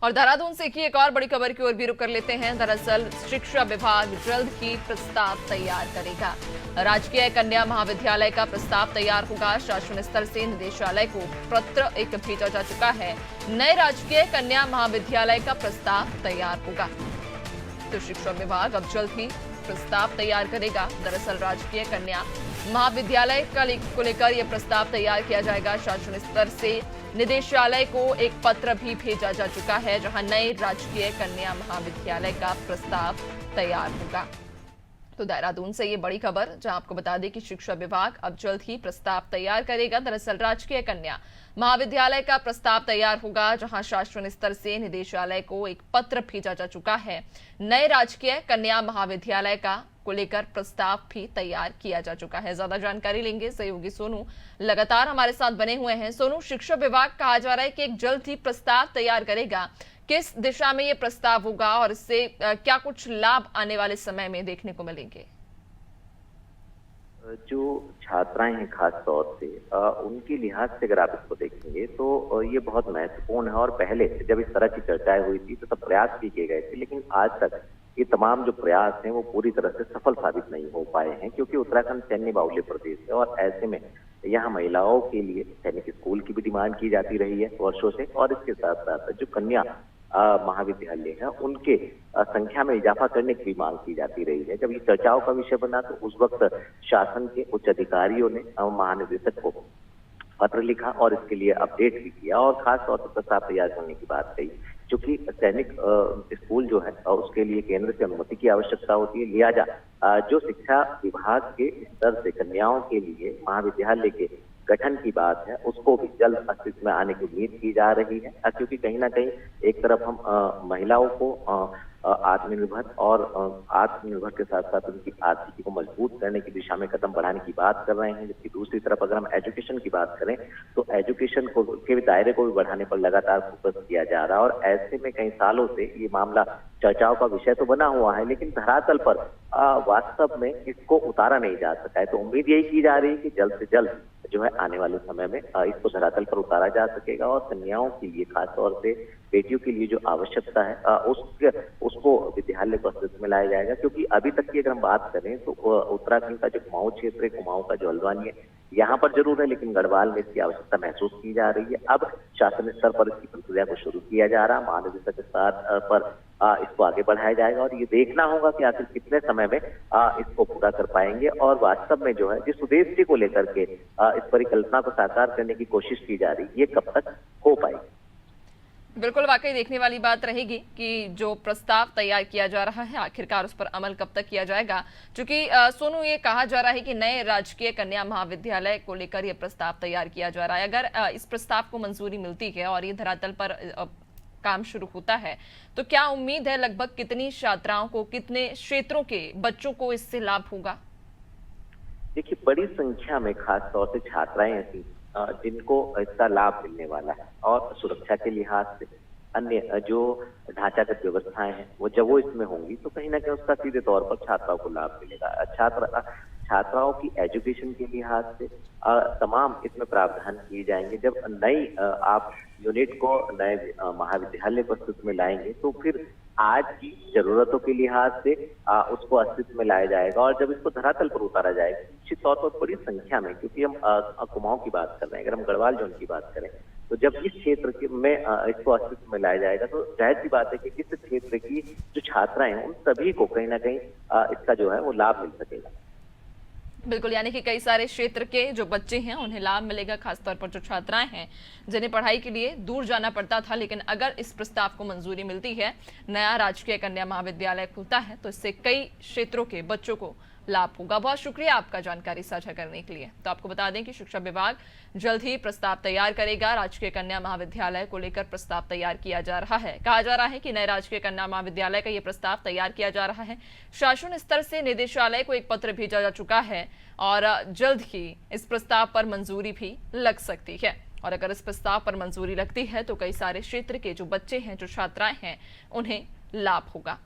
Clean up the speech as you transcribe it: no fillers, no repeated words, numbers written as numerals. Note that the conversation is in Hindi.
और देहरादून से की एक और बड़ी खबर की ओर भी रुख कर लेते हैं। दरअसल शिक्षा विभाग जल्द ही प्रस्ताव तैयार करेगा। राजकीय कन्या महाविद्यालय का प्रस्ताव तैयार होगा। शासन स्तर से निदेशालय को पत्र एक भेजा जा चुका है। नए राजकीय कन्या महाविद्यालय का प्रस्ताव तैयार होगा, तो शिक्षा विभाग अब जल्द ही प्रस्ताव तैयार करेगा। दरअसल राजकीय कन्या महाविद्यालय को लेकर यह प्रस्ताव तैयार किया जाएगा। शासन स्तर से निदेशालय को एक पत्र भी भेजा जा चुका है, जहां नए राजकीय कन्या महाविद्यालय का प्रस्ताव तैयार होगा। तो देहरादून से ये बड़ी खबर, जहां आपको बता दें कि शिक्षा विभाग अब जल्द ही प्रस्ताव तैयार करेगा। दरअसल राजकीय कन्या महाविद्यालय का प्रस्ताव तैयार होगा, जहां शासन स्तर से निदेशालय को एक पत्र भेजा जा चुका है। नए राजकीय कन्या महाविद्यालय को लेकर प्रस्ताव भी तैयार किया जा चुका है। ज्यादा जानकारी लेंगे सहयोगी सोनू लगातार हमारे साथ बने हुए हैं। सोनू, शिक्षा विभाग कहा जा रहा है कि एक जल्द ही प्रस्ताव तैयार करेगा, किस दिशा में ये प्रस्ताव होगा और इससे क्या कुछ लाभ आने वाले समय में देखने को मिलेंगे? जो छात्राएं हैं खास तौर से उनके लिहाज से अगर आप इसको देखेंगे तो ये बहुत महत्वपूर्ण है। और पहले जब इस तरह की चर्चाएं हुई थी तो तब प्रयास भी किए गए थे, लेकिन आज तक ये तमाम जो प्रयास हैं वो पूरी तरह से सफल साबित नहीं हो पाए हैं, क्योंकि उत्तराखंड सैन्य बाहुल्य प्रदेश है और ऐसे में यहाँ महिलाओं के लिए सैनिक स्कूल की भी डिमांड की जाती रही है वर्षों से। और इसके साथ साथ जो कन्या महाविद्यालय है उनके संख्या में इजाफा करने की भी मांग की जाती रही है। जब ये चर्चाओं का विषय बना तो उस वक्त शासन के उच्च अधिकारियों ने महानिदेशक को पत्र लिखा और इसके लिए अपडेट भी किया और खास तौर पर प्रस्ताव तैयार करने की बात कही। क्योंकि सैनिक स्कूल जो है उसके लिए केंद्र से अनुमति की आवश्यकता होती है, लिहाजा जो शिक्षा विभाग के स्तर से कन्याओं के लिए महाविद्यालय के गठन की बात है उसको भी जल्द अस्तित्व में आने की उम्मीद की जा रही है। क्योंकि कहीं ना कहीं एक तरफ हम महिलाओं को आत्मनिर्भर और आत्मनिर्भर के साथ साथ उनकी आर्थिकी को मजबूत करने की दिशा में कदम बढ़ाने की बात कर रहे हैं, जबकि दूसरी तरफ अगर हम एजुकेशन की बात करें तो एजुकेशन को के दायरे को भी बढ़ाने पर लगातार फोकस किया जा रहा है। और ऐसे में कई सालों से ये मामला चर्चाओं का विषय तो बना हुआ है, लेकिन धरातल पर वास्तव में इसको उतारा नहीं जा सका है। तो उम्मीद यही की जा रही है कि जल्द से जल्द जो है आने वाले समय में इसको धरातल पर उतारा जा सकेगा और कन्याओं के लिए खास तौर से बेटियों के लिए जो आवश्यकता है उसको विद्यालय को अस्तित्व में लाया जाएगा। क्योंकि अभी तक की अगर हम बात करें तो उत्तराखंड का जो कुमाऊं क्षेत्र है, कुमाऊं का जो हल्द्वानी है, यहाँ पर जरूर है, लेकिन गढ़वाल में इसकी आवश्यकता महसूस की जा रही है। अब शासन स्तर पर इसकी प्रक्रिया को शुरू किया जा रहा है, महानिदेशक के स्तर पर इसको आगे बढ़ाया जाएगा और ये देखना होगा कि आखिर कितने समय में इसको पूरा कर पाएंगे और वास्तव में जो है जिस उद्देश्य को लेकर के इस परिकल्पना को साकार करने की कोशिश की जा रही है ये कब तक हो पाएगी। बिल्कुल, वाकई देखने वाली बात रहेगी कि जो प्रस्ताव तैयार किया जा रहा है आखिरकार उस पर अमल कब तक किया जाएगा। क्योंकि सोनू, ये कहा जा रहा है कि नए राजकीय कन्या महाविद्यालय को लेकर यह प्रस्ताव तैयार किया जा रहा है। अगर इस प्रस्ताव को मंजूरी मिलती है और ये धरातल पर काम शुरू होता है तो क्या उम्मीद है लगभग कितनी छात्राओं को, कितने क्षेत्रों के बच्चों को इससे लाभ होगा? देखिए, बड़ी संख्या में खास तौर से छात्राएं ऐसी जिनको इसका लाभ मिलने वाला है और सुरक्षा के लिहाज से अन्य जो ढांचागत व्यवस्थाएं हैं वो इसमें होंगी तो कहीं ना कहीं उसका सीधे तौर पर छात्राओं को लाभ मिलेगा। छात्राओं की एजुकेशन के लिहाज से तमाम इसमें प्रावधान किए जाएंगे। जब नई आप यूनिट को नए महाविद्यालय को अस्तित्व में लाएंगे तो फिर आज की जरूरतों के लिहाज से उसको अस्तित्व में लाया जाएगा और जब इसको धरातल पर उतारा जाएगा निश्चित तौर पर बड़ी संख्या में, क्योंकि हम कुमाऊं की बात कर रहे हैं, अगर हम गढ़वाल जोन की बात करें तो जब इस क्षेत्र में इसको अस्तित्व में लाया जाएगा तो जाहिर सी बात है कि इस क्षेत्र की जो छात्राएं हैं उन सभी को कहीं ना कहीं इसका जो है वो लाभ मिल सकेगा। बिल्कुल, यानी कि कई सारे क्षेत्र के जो बच्चे हैं उन्हें लाभ मिलेगा, खासतौर पर जो छात्राएं हैं जिन्हें पढ़ाई के लिए दूर जाना पड़ता था। लेकिन अगर इस प्रस्ताव को मंजूरी मिलती है, नया राजकीय कन्या महाविद्यालय खुलता है तो इससे कई क्षेत्रों के बच्चों को लाभ होगा। बहुत शुक्रिया आपका जानकारी साझा करने के लिए। तो आपको बता दें कि शिक्षा विभाग जल्द ही प्रस्ताव तैयार करेगा। राजकीय कन्या महाविद्यालय को लेकर प्रस्ताव तैयार किया जा रहा है। कहा जा रहा है कि नए राजकीय कन्या महाविद्यालय का यह प्रस्ताव तैयार किया जा रहा है। शासन स्तर से निदेशालय को एक पत्र भेजा जा चुका है और जल्द ही इस प्रस्ताव पर मंजूरी भी लग सकती है। और अगर इस प्रस्ताव पर मंजूरी लगती है तो कई सारे क्षेत्र के जो बच्चे हैं, जो छात्राएं हैं, उन्हें लाभ होगा।